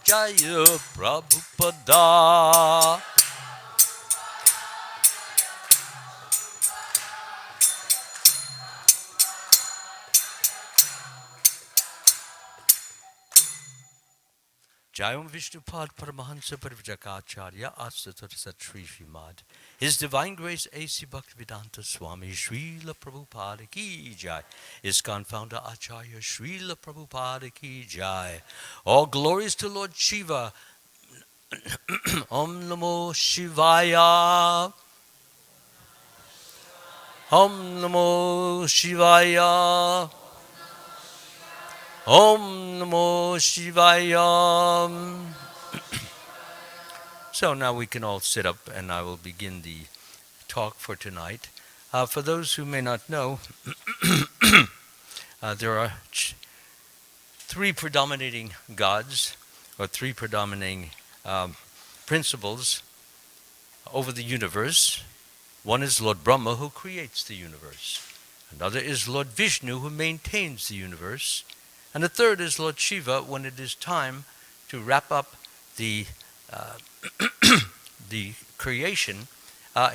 Jaya Prabhupada. Jayam Vishnupad Paramahansa Parivjakacharya Asatar Satri Srimad. His Divine Grace A.C. Bhaktivedanta Swami Srila Prabhupada Ki Jai. ISKCON Founder Acharya Srila Prabhupada Ki Jai. All glories to Lord Shiva. Om Namo Shivaya. Om Namo Shivaya. Om Namo Shivaya. So now we can all sit up and I will begin the talk for tonight. For those who may not know, there are three predominating gods, or three predominating principles over the universe. One is Lord Brahma, who creates the universe. Another is Lord Vishnu, who maintains the universe. And the third is Lord Shiva, when it is time to wrap up the the creation.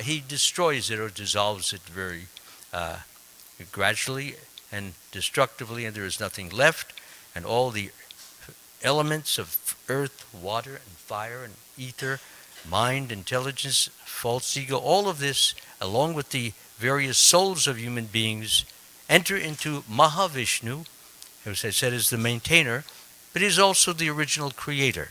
He destroys it or dissolves it very gradually and destructively, and there is nothing left, and all the elements of earth, water, and fire, and ether, mind, intelligence, false ego, all of this, along with the various souls of human beings, enter into Mahavishnu, who, as I said, is the maintainer, but he's also the original creator.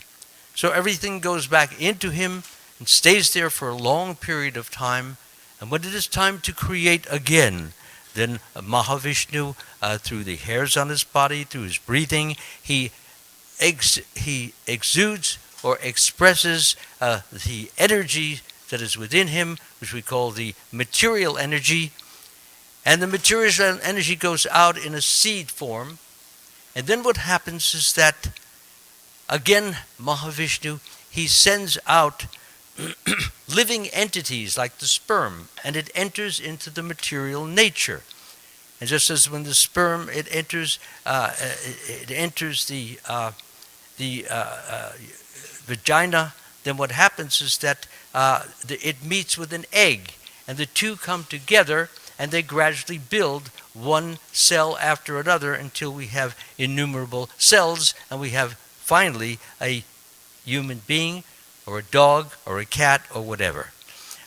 So everything goes back into him and stays there for a long period of time, and when it is time to create again, then Mahavishnu, through the hairs on his body, through his breathing, he exudes or expresses the energy that is within him, which we call the material energy. And the material energy goes out in a seed form. And then what happens is that, again, Mahavishnu, he sends out living entities like the sperm, and it enters into the material nature. And just as when the sperm, it enters the vagina, then what happens is that it meets with an egg, and the two come together, and they gradually build one cell after another until we have innumerable cells, and we have finally a human being, or a dog, or a cat, or whatever.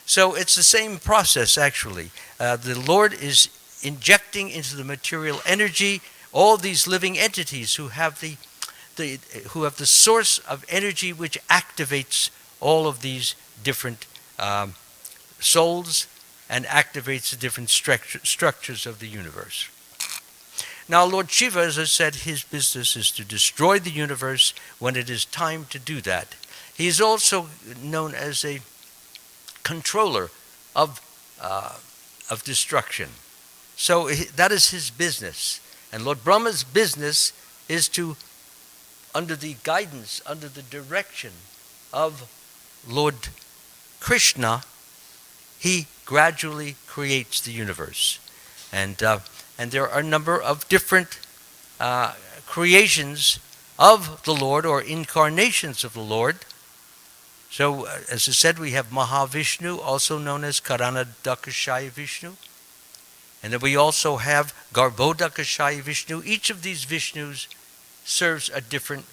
So it's the same process, actually. The Lord is injecting into the material energy all these living entities who have the source of energy which activates all of these different souls and activates the different structures of the universe. Now, Lord Shiva, as I said, his business is to destroy the universe when it is time to do that. He is also known as a controller of destruction. So that is his business. And Lord Brahma's business is to, under the guidance, under the direction of Lord Krishna, he gradually creates the universe. And there are a number of different creations of the Lord, or incarnations of the Lord. So, as I said, we have Mahavishnu, also known as Karanadakashaya Vishnu. And then we also have Garbhodakashaya Vishnu. Each of these Vishnus serves a different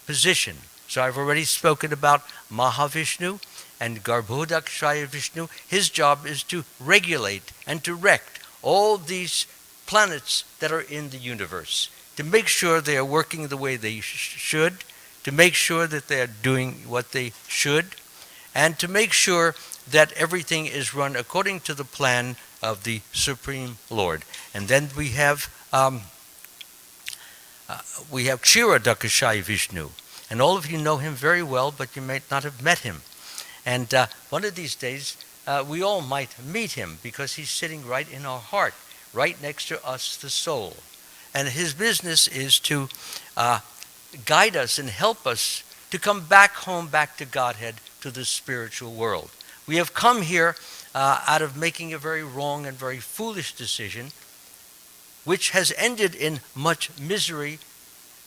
position. So I've already spoken about Mahavishnu and Garbhodakashaya Vishnu. His job is to regulate and direct all these planets that are in the universe, to make sure they are working the way they should, to make sure that they are doing what they should, and to make sure that everything is run according to the plan of the Supreme Lord. And then we have Kshiradakashaya Vishnu. And all of you know him very well, but you may not have met him. And one of these days, we all might meet him, because he's sitting right in our heart, right next to us, the soul. And his business is to guide us and help us to come back home, back to Godhead, to the spiritual world. We have come here out of making a very wrong and very foolish decision, which has ended in much misery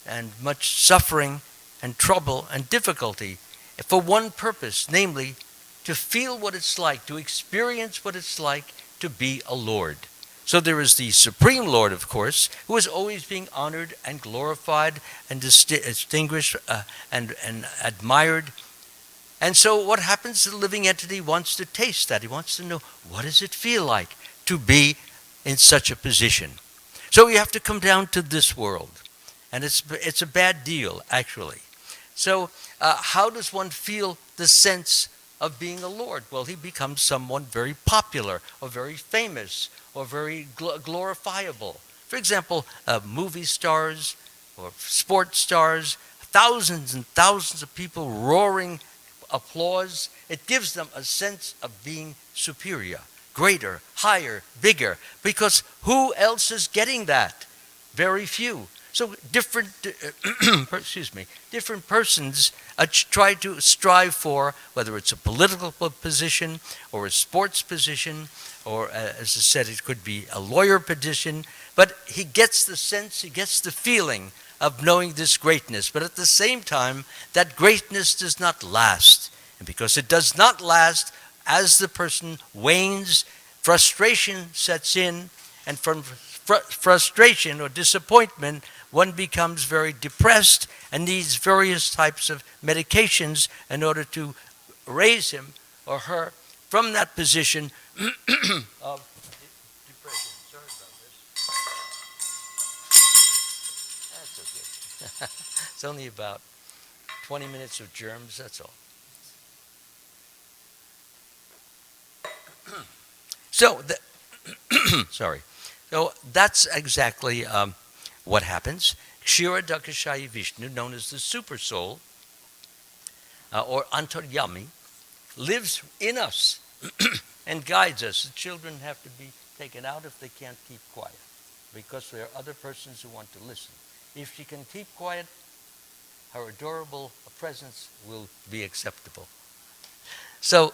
and much suffering and trouble and difficulty for one purpose, namely, to feel what it's like, to experience what it's like to be a Lord. So there is the Supreme Lord, of course, who is always being honored and glorified and distinguished and admired. And so what happens? The living entity wants to taste that. He wants to know, what does it feel like to be in such a position? So you have to come down to this world. And it's a bad deal, actually. So how does one feel the sense of being a Lord? Well, he becomes someone very popular or very famous or very glorifiable. For example, movie stars or sports stars, thousands and thousands of people roaring applause. It gives them a sense of being superior, greater, higher, bigger, because who else is getting that? Very few. So different persons try to strive for, whether it's a political position or a sports position, or as I said, it could be a lawyer position, but he gets the sense, he gets the feeling of knowing this greatness. But at the same time, that greatness does not last. And because it does not last, as the person wanes, frustration sets in, and from frustration or disappointment, one becomes very depressed and needs various types of medications in order to raise him or her from that position of depression. Sorry about this. That's okay. It's only about 20 minutes of germs, that's all. So, sorry. So that's exactly what happens. Kshira Dakashaya Vishnu, known as the Super Soul, or Antaryami, lives in us and guides us. The children have to be taken out if they can't keep quiet, because there are other persons who want to listen. If she can keep quiet, her adorable presence will be acceptable. So,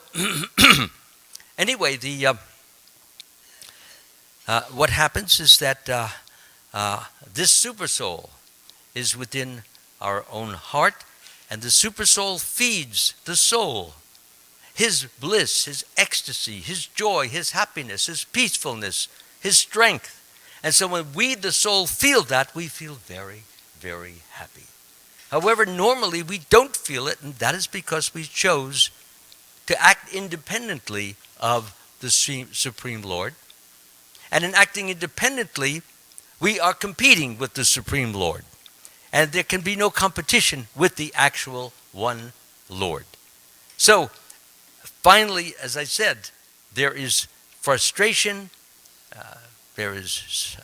anyway, what happens is that this super soul is within our own heart, and the super soul feeds the soul. His bliss, his ecstasy, his joy, his happiness, his peacefulness, his strength. And so when we, the soul, feel that, we feel very, very happy. However, normally we don't feel it, and that is because we chose to act independently of the Supreme Lord. And in acting independently, we are competing with the Supreme Lord. And there can be no competition with the actual one Lord. So, finally, as I said, there is frustration, there is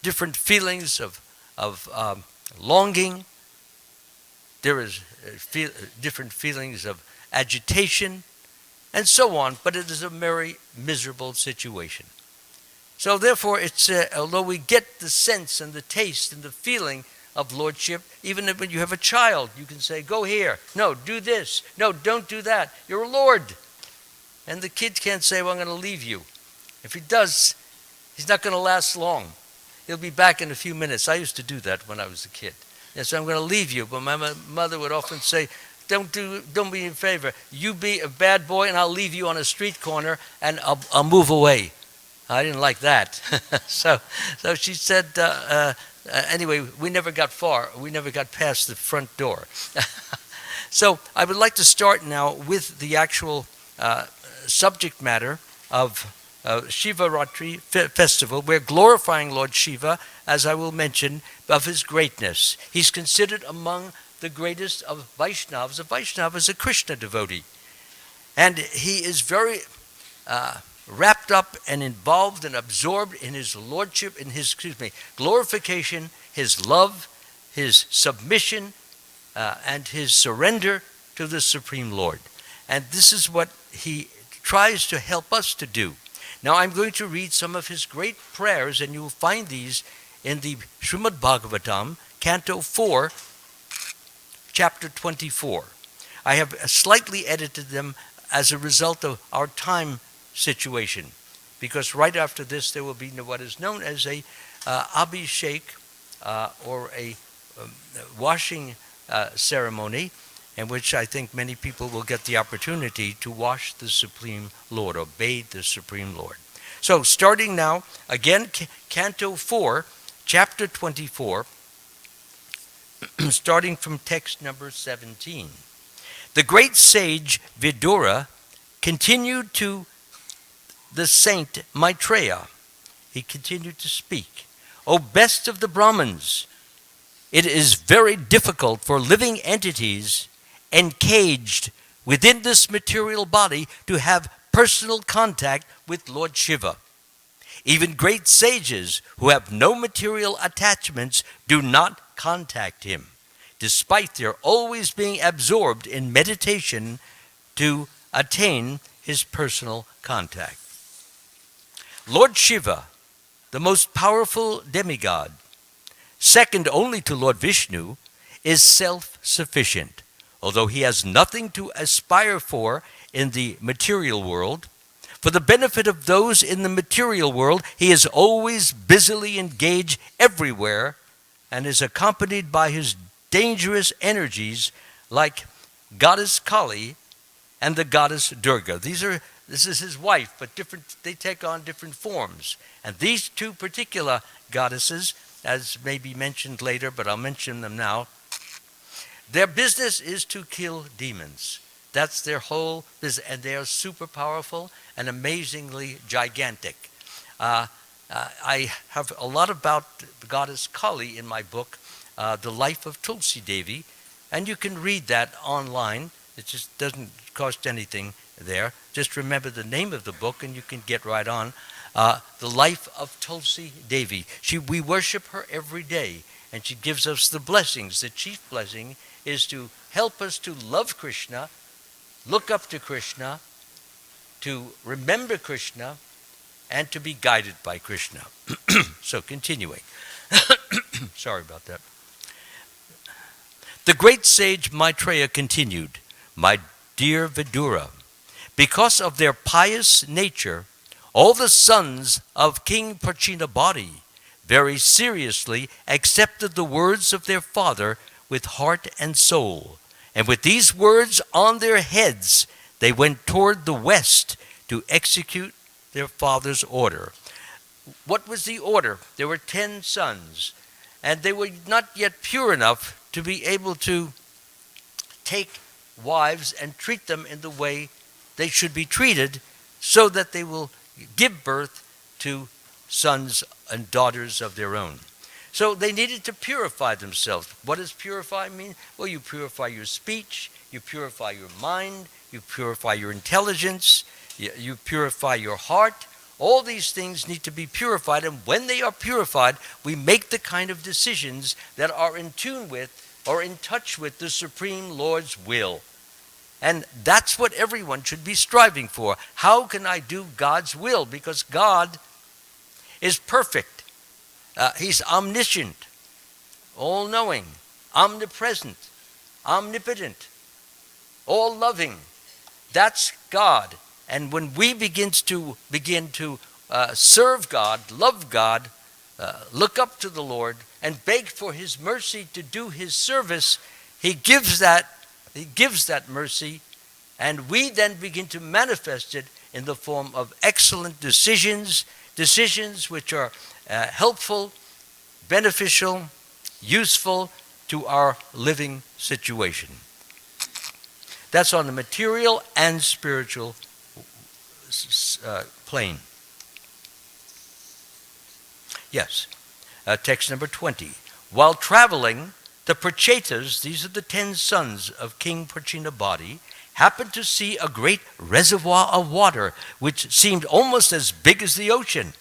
different feelings of longing, there is different feelings of agitation, and so on, but it is a very miserable situation. So therefore, it's although we get the sense and the taste and the feeling of lordship, even when you have a child, you can say, go here, no, do this, no, don't do that, you're a lord. And the kid can't say, well, I'm going to leave you. If he does, he's not going to last long. He'll be back in a few minutes. I used to do that when I was a kid. And so I'm going to leave you, but my mother would often say, don't be in favor. You be a bad boy and I'll leave you on a street corner and I'll move away. I didn't like that. so she said, anyway, we never got far. We never got past the front door. So I would like to start now with the actual subject matter of Shiva Ratri festival. We're glorifying Lord Shiva, as I will mention, of his greatness. He's considered among the greatest of Vaishnavas. A Vaishnava is a Krishna devotee. And he is very wrapped up and involved and absorbed in his lordship, in his, glorification, his love, his submission, and his surrender to the Supreme Lord. And this is what he tries to help us to do. Now I'm going to read some of his great prayers, and you will find these in the Srimad Bhagavatam, Canto 4, Chapter 24. I have slightly edited them as a result of our time situation, because right after this there will be what is known as a abhishek, or a washing ceremony in which I think many people will get the opportunity to wash the Supreme Lord or bathe the Supreme Lord. So starting now, again, Canto 4, Chapter 24, starting from text number 17. The great sage Vidura continued to the saint Maitreya. He continued to speak. O best of the Brahmins, it is very difficult for living entities encaged within this material body to have personal contact with Lord Shiva. Even great sages who have no material attachments do not contact him, despite their always being absorbed in meditation to attain his personal contact. Lord Shiva, the most powerful demigod, second only to Lord Vishnu, is self-sufficient. Although he has nothing to aspire for in the material world, for the benefit of those in the material world, he is always busily engaged everywhere and is accompanied by his dangerous energies like Goddess Kali and the Goddess Durga. This is his wife, but they take on different forms. And these two particular goddesses, as may be mentioned later, but I'll mention them now, their business is to kill demons. That's their whole business, and they are super powerful and amazingly gigantic. I have a lot about Goddess Kali in my book, The Life of Tulsi Devi, and you can read that online. It just doesn't cost anything there. Just remember the name of the book and you can get right on. The Life of Tulsi Devi. We worship her every day, and she gives us the blessings. The chief blessing is to help us to love Krishna, look up to Krishna, to remember Krishna, and to be guided by Krishna. So continuing. Sorry about that. The great sage Maitreya continued, My dear Vidura, because of their pious nature, all the sons of King Prachinabhati very seriously accepted the words of their father with heart and soul. And with these words on their heads, they went toward the west to execute their father's order. What was the order? There were 10 sons, and they were not yet pure enough to be able to take wives and treat them in the way they should be treated, so that they will give birth to sons and daughters of their own. So they needed to purify themselves. What does purify mean? Well, you purify your speech, you purify your mind, you purify your intelligence, you purify your heart. All these things need to be purified, and when they are purified, we make the kind of decisions that are in tune with or in touch with the Supreme Lord's will. And that's what everyone should be striving for. How can I do God's will? Because God is perfect. He's omniscient, all-knowing, omnipresent, omnipotent, all-loving. That's God. And when we begin to serve God, love God, look up to the Lord, and beg for His mercy to do His service, He gives that mercy, and we then begin to manifest it in the form of excellent decisions which are helpful, beneficial, useful to our living situation. That's on the material and spiritual plane. Yes. Text number 20. While traveling, the Prachetas, these are the 10 sons of King Prachinabhati, happened to see a great reservoir of water, which seemed almost as big as the ocean.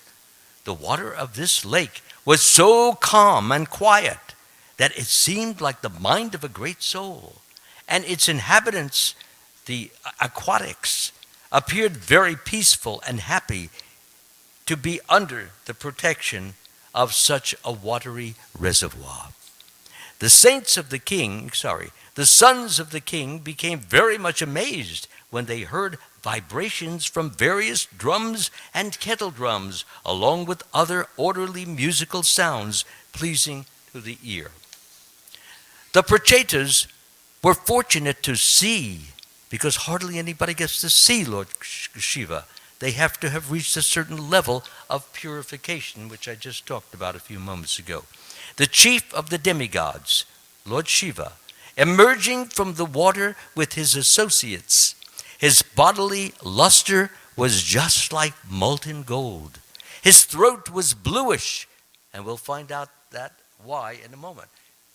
The water of this lake was so calm and quiet that it seemed like the mind of a great soul, and its inhabitants, the aquatics, appeared very peaceful and happy to be under the protection of such a watery reservoir. The sons of the king became very much amazed when they heard vibrations from various drums and kettle drums, along with other orderly musical sounds pleasing to the ear. The Prachetas were fortunate to see, because hardly anybody gets to see Lord Shiva. They have to have reached a certain level of purification, which I just talked about a few moments ago. The chief of the demigods, Lord Shiva, emerging from the water with his associates, his bodily luster was just like molten gold. His throat was bluish, and we'll find out that why in a moment.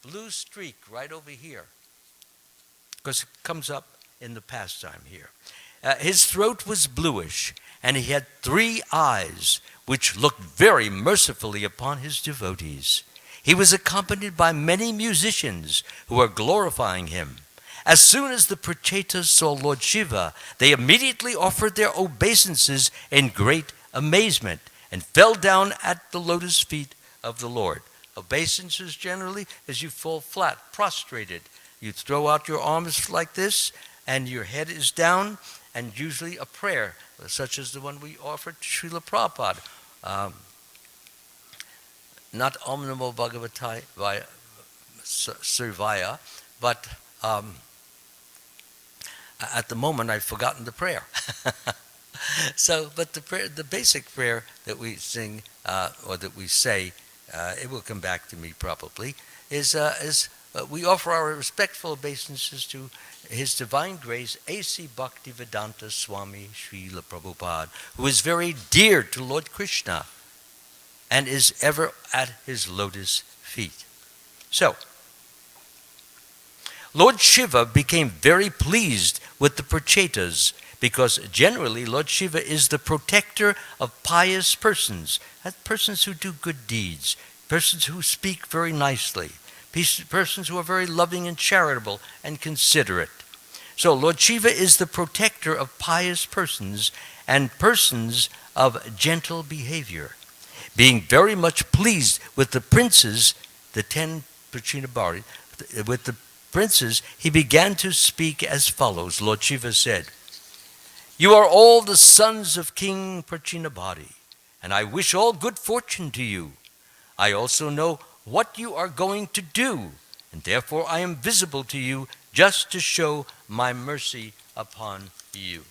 Blue streak right over here, because it comes up in the pastime here. His throat was bluish, and he had 3 eyes, which looked very mercifully upon his devotees. He was accompanied by many musicians who were glorifying him. As soon as the Prachetas saw Lord Shiva, they immediately offered their obeisances in great amazement and fell down at the lotus feet of the Lord. Obeisances generally is you fall flat, prostrated. You throw out your arms like this, and your head is down, and usually a prayer, such as the one we offered to Srila Prabhupada. Not Om Namo Bhagavate Sirvaya, but at the moment I've forgotten the prayer. But the basic prayer that we sing or that we say, it will come back to me probably, is we offer our respectful obeisances to His Divine Grace, A.C. Bhaktivedanta Swami Srila Prabhupada, who is very dear to Lord Krishna and is ever at his lotus feet. So, Lord Shiva became very pleased with the Prachetas because generally Lord Shiva is the protector of pious persons, persons who do good deeds, persons who speak very nicely, persons who are very loving and charitable and considerate. So Lord Shiva is the protector of pious persons and persons of gentle behavior. Being very much pleased with the princes, the 10 Prachinabhari, with the princes, he began to speak as follows. Lord Shiva said, "You are all the sons of King Prachinabhari, and I wish all good fortune to you. I also know what you are going to do, and therefore I am visible to you just to show my mercy upon you."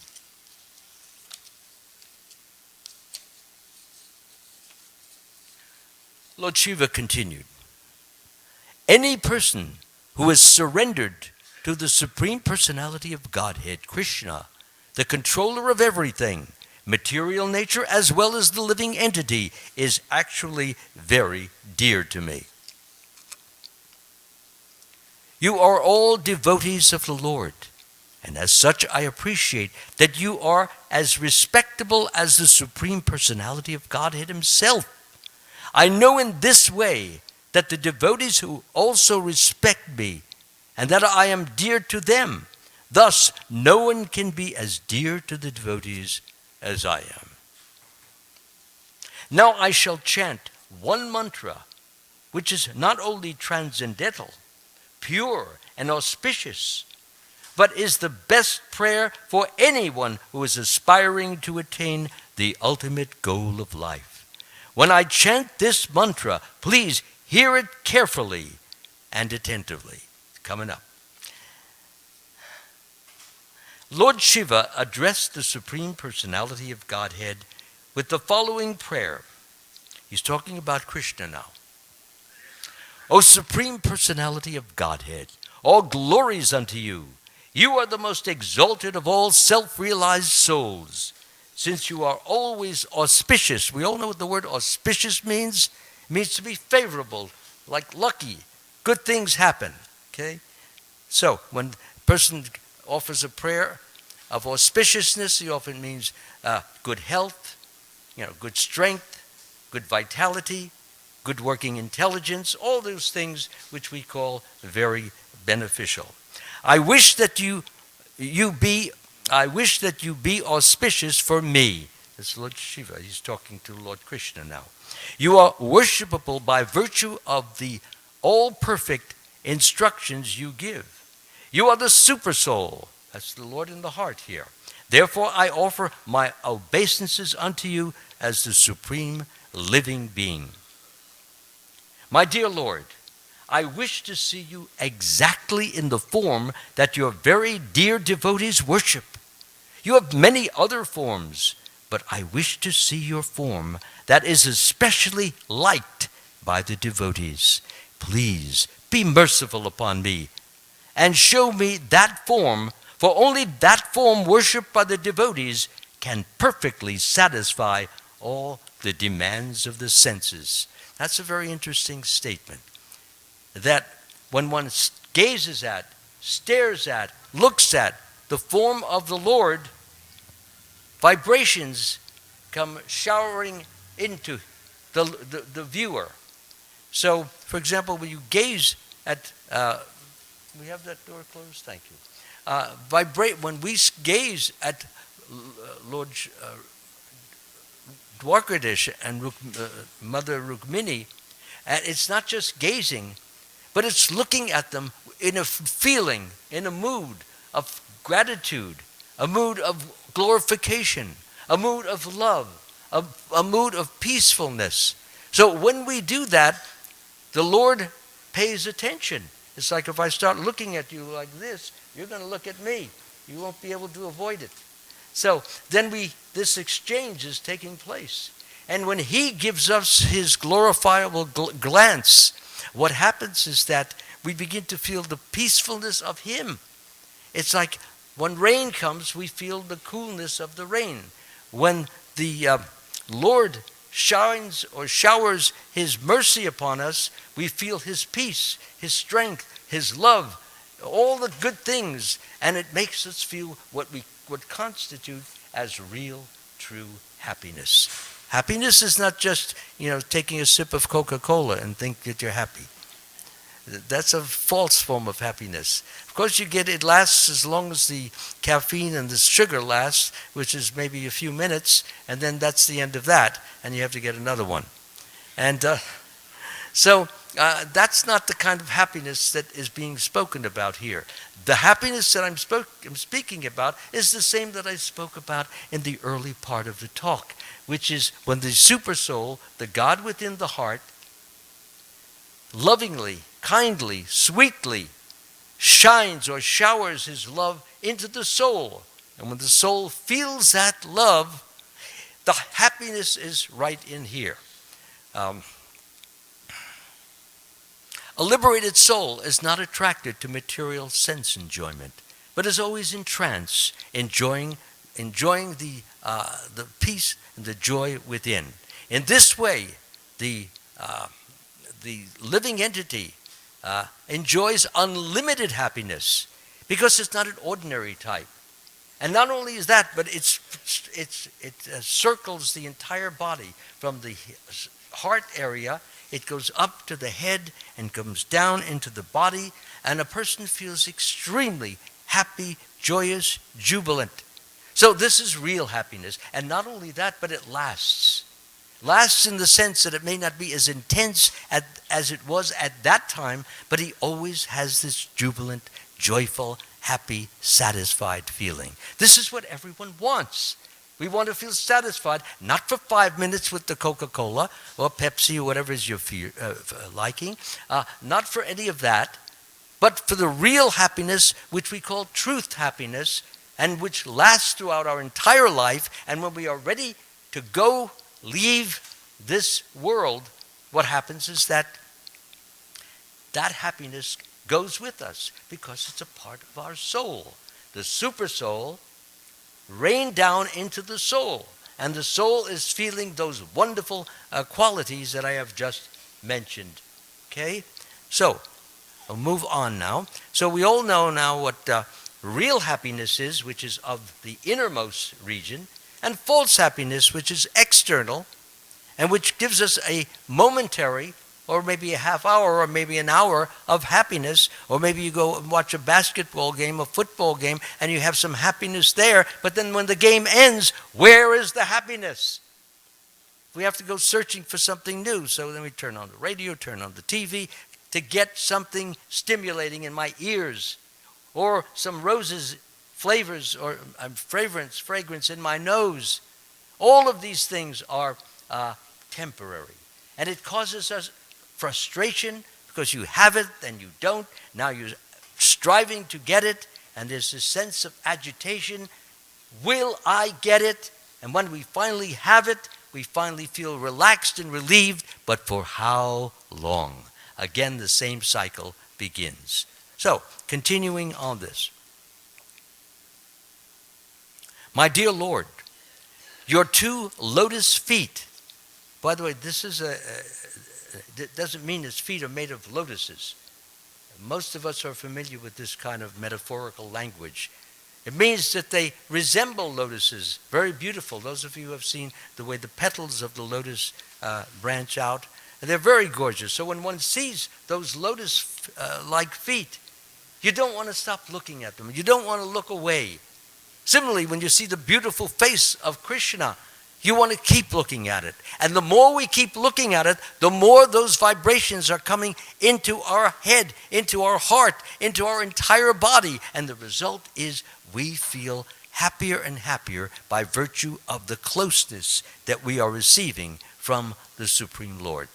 Lord Shiva continued, "Any person who is surrendered to the Supreme Personality of Godhead, Krishna, the controller of everything, material nature as well as the living entity, is actually very dear to me. You are all devotees of the Lord, and as such I appreciate that you are as respectable as the Supreme Personality of Godhead himself. I know in this way that the devotees who also respect me and that I am dear to them. Thus, no one can be as dear to the devotees as I am. Now I shall chant one mantra, which is not only transcendental, pure, and auspicious, but is the best prayer for anyone who is aspiring to attain the ultimate goal of life. When I chant this mantra, please hear it carefully and attentively." It's coming up. Lord Shiva addressed the Supreme Personality of Godhead with the following prayer. He's talking about Krishna now. "O Supreme Personality of Godhead, all glories unto you. You are the most exalted of all self-realized souls. Since you are always auspicious," we all know what the word auspicious means. It means to be favorable, like lucky. Good things happen, okay? So when a person offers a prayer of auspiciousness, it often means good health, good strength, good vitality, good working intelligence, all those things which we call very beneficial. I wish that you be auspicious for me." That's Lord Shiva. He's talking to Lord Krishna now. "You are worshipable by virtue of the all-perfect instructions you give. You are the super soul." That's the Lord in the heart here. "Therefore I offer my obeisances unto you as the supreme living being. My dear Lord, I wish to see you exactly in the form that your very dear devotees worship. You have many other forms, but I wish to see your form that is especially liked by the devotees. Please be merciful upon me and show me that form, for only that form worshipped by the devotees can perfectly satisfy all the demands of the senses. That's a very interesting statement. That when one gazes at, stares at, looks at the form of the Lord, vibrations come showering into the viewer. So, for example, when you gaze at, we have that door closed? Thank you. When we gaze at Lord Dwarkadish and Mother Rukmini, and it's not just gazing, but it's looking at them in a feeling, in a mood of gratitude, a mood of glorification, a mood of love, a mood of peacefulness. So when we do that, the Lord pays attention. It's like if I start looking at you like this, you're going to look at me. You won't be able to avoid it. So then this exchange is taking place. And when he gives us his glorifiable glance, what happens is that we begin to feel the peacefulness of him. It's like when rain comes, we feel the coolness of the rain. When the Lord shines or showers his mercy upon us, we feel his peace, his strength, his love, all the good things, and it makes us feel what constitute as real, true happiness. Happiness is not just, taking a sip of Coca-Cola and think that you're happy. That's a false form of happiness. Of course, it lasts as long as the caffeine and the sugar lasts, which is maybe a few minutes, and then that's the end of that, and you have to get another one. And so that's not the kind of happiness that is being spoken about here. The happiness that I'm speaking about is the same that I spoke about in the early part of the talk, which is when the supersoul, the God within the heart, lovingly, kindly, sweetly shines or showers his love into the soul. And when the soul feels that love, the happiness is right in here. A liberated soul is not attracted to material sense enjoyment, but is always in trance, enjoying the peace and the joy within. In this way, the living entity enjoys unlimited happiness because it's not an ordinary type. And not only is that, but it circles the entire body from the heart area. It goes up to the head and comes down into the body, and a person feels extremely happy, joyous, jubilant. So this is real happiness. And not only that, but it lasts. Lasts in the sense that it may not be as intense as it was at that time, but he always has this jubilant, joyful, happy, satisfied feeling. This is what everyone wants. We want to feel satisfied, not for 5 minutes with the Coca-Cola or Pepsi or whatever is your liking, not for any of that, but for the real happiness, which we call truth happiness, and which lasts throughout our entire life. And when we are ready to leave this world, what happens is that happiness goes with us because it's a part of our soul. The super soul rained down into the soul, and the soul is feeling those wonderful qualities that I have just mentioned. Okay? So, I'll move on now. So we all know now what real happiness is, which is of the innermost region, and false happiness, which is external, and which gives us a momentary, or maybe a half hour, or maybe an hour of happiness, or maybe you go and watch a basketball game, a football game, and you have some happiness there, but then when the game ends, where is the happiness? We have to go searching for something new, so then we turn on the radio, turn on the TV, to get something stimulating in my ears, or some roses, flavors, or fragrance in my nose. All of these things are temporary. And it causes us frustration, because you have it, then you don't. Now you're striving to get it, and there's a sense of agitation. Will I get it? And when we finally have it, we finally feel relaxed and relieved, but for how long? Again, the same cycle begins. So, continuing on this. My dear Lord, your 2 lotus feet. By the way, this is it doesn't mean his feet are made of lotuses. Most of us are familiar with this kind of metaphorical language. It means that they resemble lotuses, very beautiful. Those of you who have seen the way the petals of the lotus branch out, and they're very gorgeous. So when one sees those lotus-like feet, you don't want to stop looking at them. You don't want to look away. Similarly, when you see the beautiful face of Krishna, you want to keep looking at it. And the more we keep looking at it, the more those vibrations are coming into our head, into our heart, into our entire body. And the result is we feel happier and happier by virtue of the closeness that we are receiving from the Supreme Lord.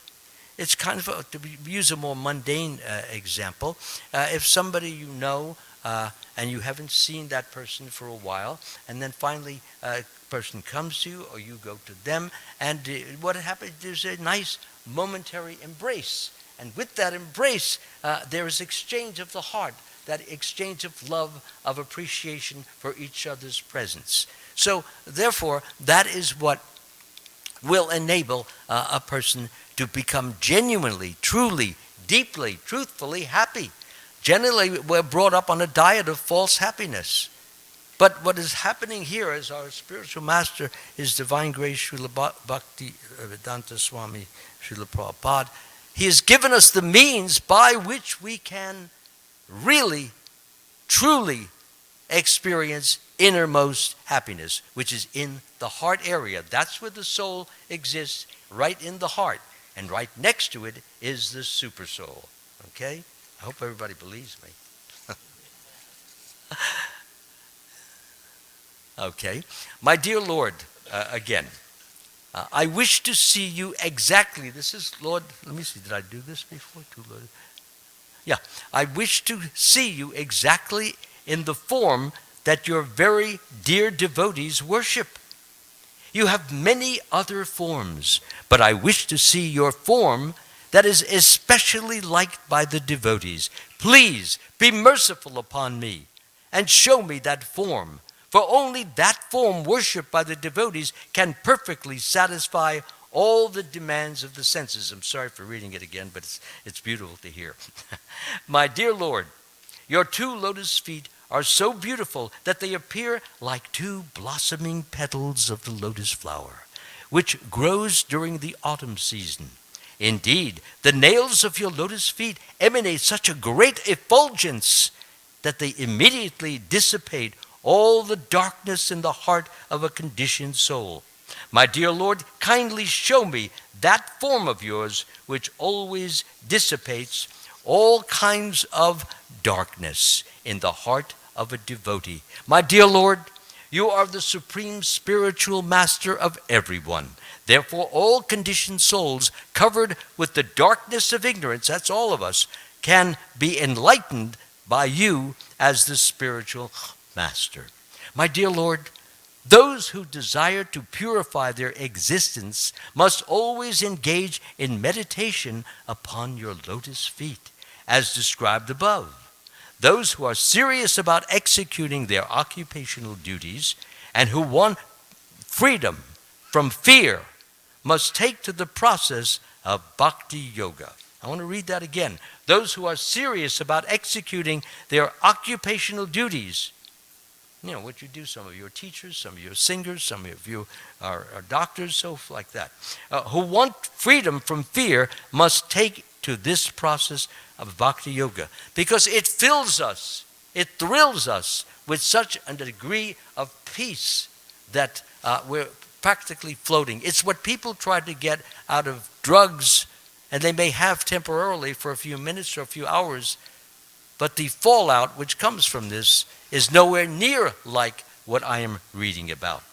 It's kind of, to use a more mundane example, if somebody you know and you haven't seen that person for a while, and then finally a person comes to you or you go to them, and what happens, there's a nice momentary embrace. And with that embrace, there is exchange of the heart, that exchange of love, of appreciation for each other's presence. So therefore, that is what will enable a person to become genuinely, truly, deeply, truthfully happy. Generally, we're brought up on a diet of false happiness. But what is happening here is our spiritual master, His Divine Grace, Srila Bhakti Vedanta Swami, Srila Prabhupada, he has given us the means by which we can really, truly experience innermost happiness, which is in the heart area. That's where the soul exists, right in the heart. And right next to it is the super soul. Okay? I hope everybody believes me. Okay. My dear Lord, again, I wish to see you exactly. This is, Lord, let me see, did I do this before? Yeah. I wish to see you exactly in the form that your very dear devotees worship. You have many other forms, but I wish to see your form that is especially liked by the devotees. Please be merciful upon me and show me that form, for only that form worshipped by the devotees can perfectly satisfy all the demands of the senses. I'm sorry for reading it again, but it's beautiful to hear. My dear Lord, your 2 lotus feet are so beautiful that they appear like 2 blossoming petals of the lotus flower, which grows during the autumn season. Indeed, the nails of your lotus feet emanate such a great effulgence that they immediately dissipate all the darkness in the heart of a conditioned soul. My dear Lord, kindly show me that form of yours which always dissipates all kinds of darkness in the heart of a devotee. My dear Lord, you are the supreme spiritual master of everyone. Therefore, all conditioned souls covered with the darkness of ignorance, that's all of us, can be enlightened by you as the spiritual master. My dear Lord, those who desire to purify their existence must always engage in meditation upon your lotus feet, as described above. Those who are serious about executing their occupational duties and who want freedom from fear must take to the process of bhakti yoga. I want to read that again. Those who are serious about executing their occupational duties, you know what you do, some of you are teachers, some of you are singers, some of you are doctors, so like that, who want freedom from fear must take to this process of bhakti yoga, because it fills us, it thrills us with such a degree of peace that we're practically floating. It's what people try to get out of drugs, and they may have temporarily for a few minutes or a few hours, but the fallout which comes from this is nowhere near like what I am reading about.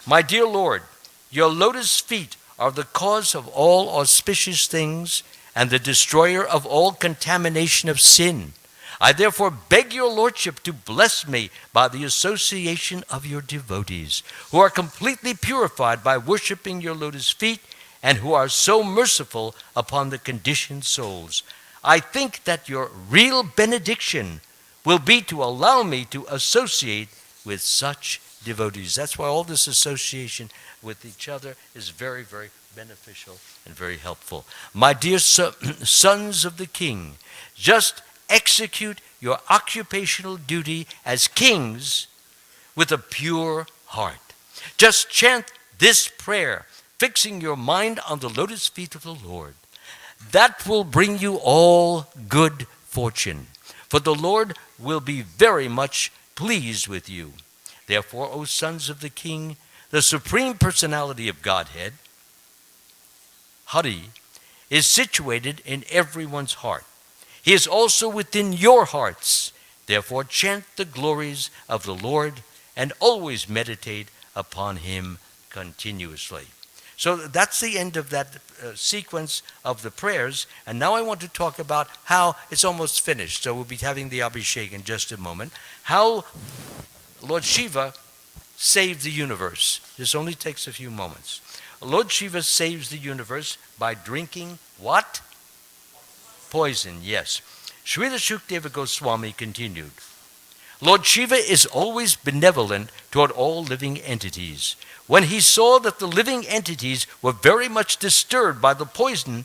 My dear Lord, your lotus feet are the cause of all auspicious things and the destroyer of all contamination of sin. I therefore beg your lordship to bless me by the association of your devotees, who are completely purified by worshiping your lotus feet, and who are so merciful upon the conditioned souls. I think that your real benediction will be to allow me to associate with such devotees. That's why all this association with each other is very, very beneficial and very helpful. My dear sons of the king, just execute your occupational duty as kings with a pure heart. Just chant this prayer, fixing your mind on the lotus feet of the Lord. That will bring you all good fortune, for the Lord will be very much pleased with you. Therefore, O sons of the king, the Supreme Personality of Godhead, Hari, is situated in everyone's heart. He is also within your hearts. Therefore, chant the glories of the Lord and always meditate upon him continuously. So that's the end of that sequence of the prayers. And now I want to talk about how it's almost finished. So we'll be having the Abhishek in just a moment. How Lord Shiva saved the universe. This only takes a few moments. Lord Shiva saves the universe by drinking what? Poison, yes. Srila Shukdeva Goswami continued, Lord Shiva is always benevolent toward all living entities. When he saw that the living entities were very much disturbed by the poison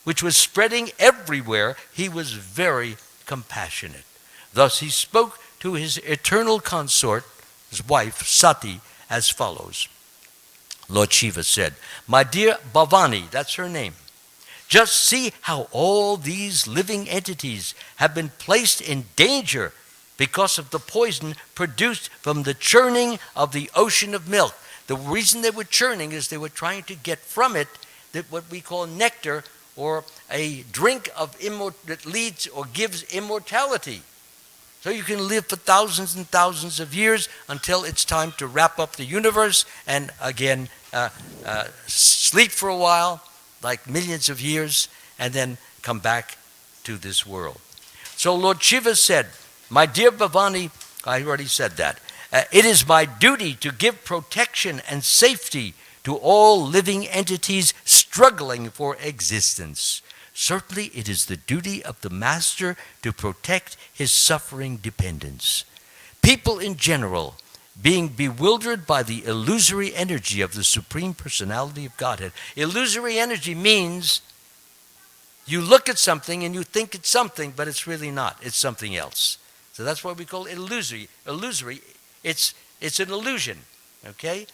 which was spreading everywhere, he was very compassionate. Thus he spoke to his eternal consort, his wife, Sati, as follows. Lord Shiva said, My dear Bhavani, that's her name, just see how all these living entities have been placed in danger because of the poison produced from the churning of the ocean of milk. The reason they were churning is they were trying to get from it what we call nectar, or a drink of that leads or gives immortality. So you can live for thousands and thousands of years until it's time to wrap up the universe and again sleep for a while, like millions of years, and then come back to this world. So Lord Shiva said, My dear Bhavani, I already said that, it is my duty to give protection and safety to all living entities struggling for existence. Certainly it is the duty of the Master to protect his suffering dependents. People in general, being bewildered by the illusory energy of the Supreme Personality of Godhead. Illusory energy means you look at something and you think it's something, but it's really not. It's something else. So that's why we call it illusory. Illusory, it's an illusion, okay?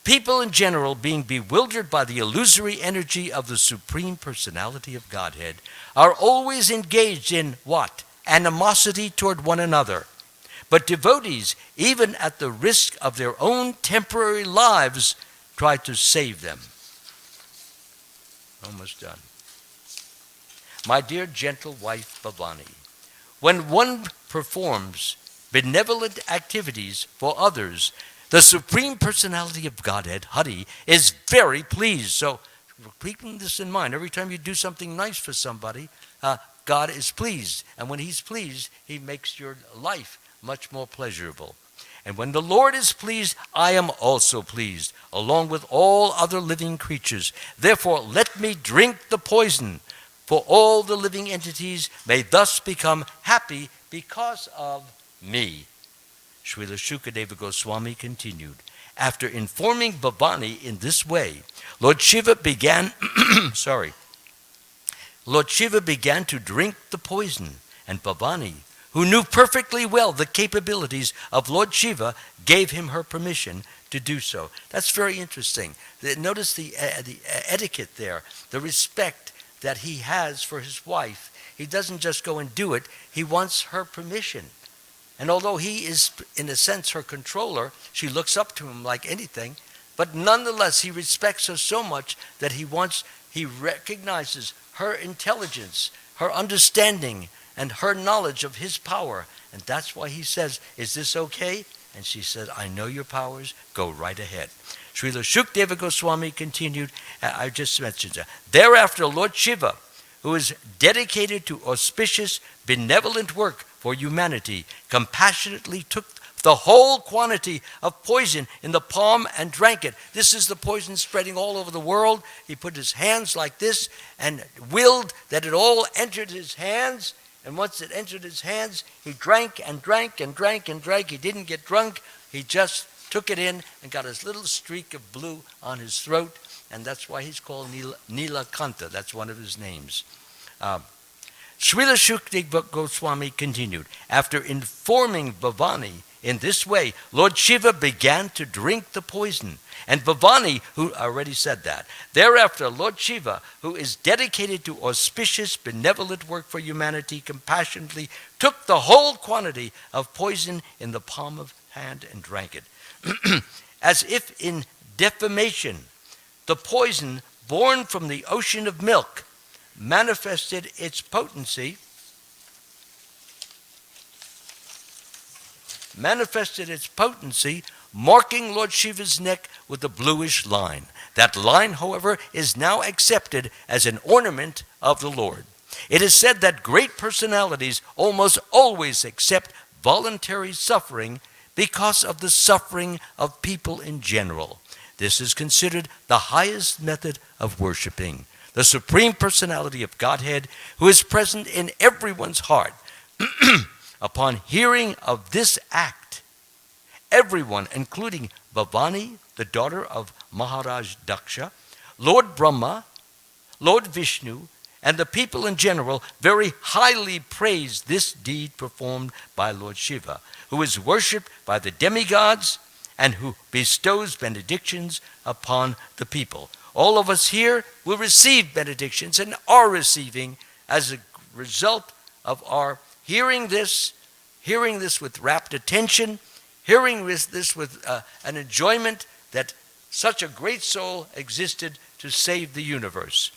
People in general, being bewildered by the illusory energy of the Supreme Personality of Godhead, are always engaged in what? Animosity toward one another. But devotees, even at the risk of their own temporary lives, try to save them. Almost done. My dear gentle wife Bhavani, when one performs benevolent activities for others, the Supreme Personality of Godhead, Hari, is very pleased. So keeping this in mind, every time you do something nice for somebody, God is pleased. And when he's pleased, he makes your life much more pleasurable. And when the Lord is pleased, I am also pleased, along with all other living creatures. Therefore, let me drink the poison, for all the living entities may thus become happy because of me. Srila Shukadeva Goswami continued, after informing Bhavani in this way, Lord Shiva began to drink the poison, and Bhavani, who knew perfectly well the capabilities of Lord Shiva, gave him her permission to do so. That's very interesting. Notice the etiquette there, the respect that he has for his wife. He doesn't just go and do it, he wants her permission. And although he is, in a sense, her controller, she looks up to him like anything, but nonetheless he respects her so much that he recognizes her intelligence, her understanding, and her knowledge of his power. And that's why he says, is this okay? And she said, I know your powers, go right ahead. Srila Shukdeva Goswami continued, I just mentioned that. Thereafter, Lord Shiva, who is dedicated to auspicious, benevolent work for humanity, compassionately took the whole quantity of poison in the palm and drank it. This is the poison spreading all over the world. He put his hands like this and willed that it all entered his hands. And once it entered his hands, he drank and drank and drank and drank. He didn't get drunk. He just took it in and got his little streak of blue on his throat. And that's why he's called Nilakanta. That's one of his names. Srila Shukdev Goswami continued, after informing Bhavani in this way, Lord Shiva began to drink the poison. And Bhavani, who already said that, thereafter Lord Shiva, who is dedicated to auspicious, benevolent work for humanity, compassionately took the whole quantity of poison in the palm of hand and drank it. As if in defamation, the poison born from the ocean of milk manifested its potency, marking Lord Shiva's neck with a bluish line. That line, however, is now accepted as an ornament of the Lord. It is said that great personalities almost always accept voluntary suffering because of the suffering of people in general. This is considered the highest method of worshiping the Supreme Personality of Godhead, who is present in everyone's heart. Upon hearing of this act, everyone, including Bhavani, the daughter of Maharaj Daksha, Lord Brahma, Lord Vishnu, and the people in general, very highly praised this deed performed by Lord Shiva, who is worshipped by the demigods and who bestows benedictions upon the people. All of us here will receive benedictions and are receiving as a result of our hearing this with rapt attention, hearing this with an enjoyment that such a great soul existed to save the universe.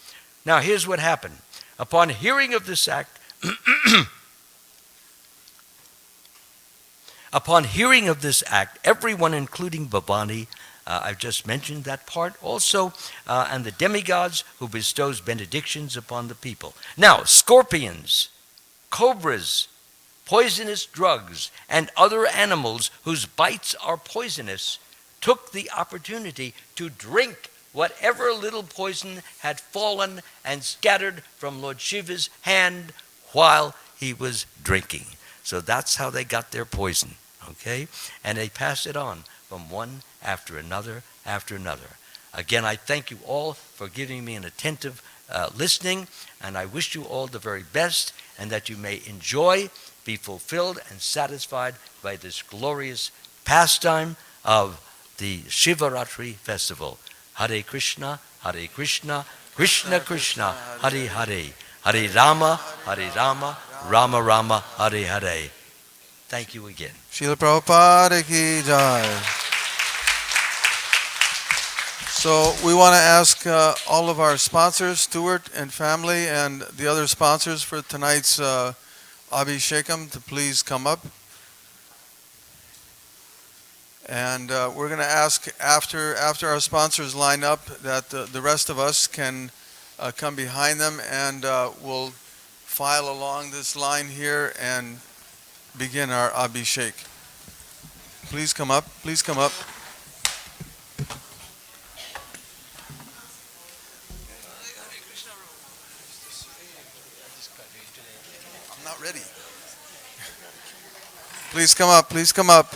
Now here's what happened. Upon hearing of this act, everyone, including Bhavani, I've just mentioned that part also, and the demigods who bestows benedictions upon the people. Now, scorpions, cobras, poisonous drugs, and other animals whose bites are poisonous took the opportunity to drink whatever little poison had fallen and scattered from Lord Shiva's hand while he was drinking. So that's how they got their poison, okay? And they passed it on from one after another after another. Again, I thank you all for giving me an attentive listening, and I wish you all the very best, and that you may enjoy, be fulfilled, and satisfied by this glorious pastime of the Shivaratri festival. Hare Krishna, Krishna Krishna, Hare Hare, Hare Rama, Rama Rama, Hare Hare. Thank you again. Srila Prabhupada ki jai. So we want to ask all of our sponsors, Stuart and family, and the other sponsors for tonight's Abhishekam to please come up. And we're going to ask after our sponsors line up that the rest of us can come behind them, and we'll file along this line here and begin our Abhishek. Please come up. Please come up. I'm not ready. Please come up. Please come up.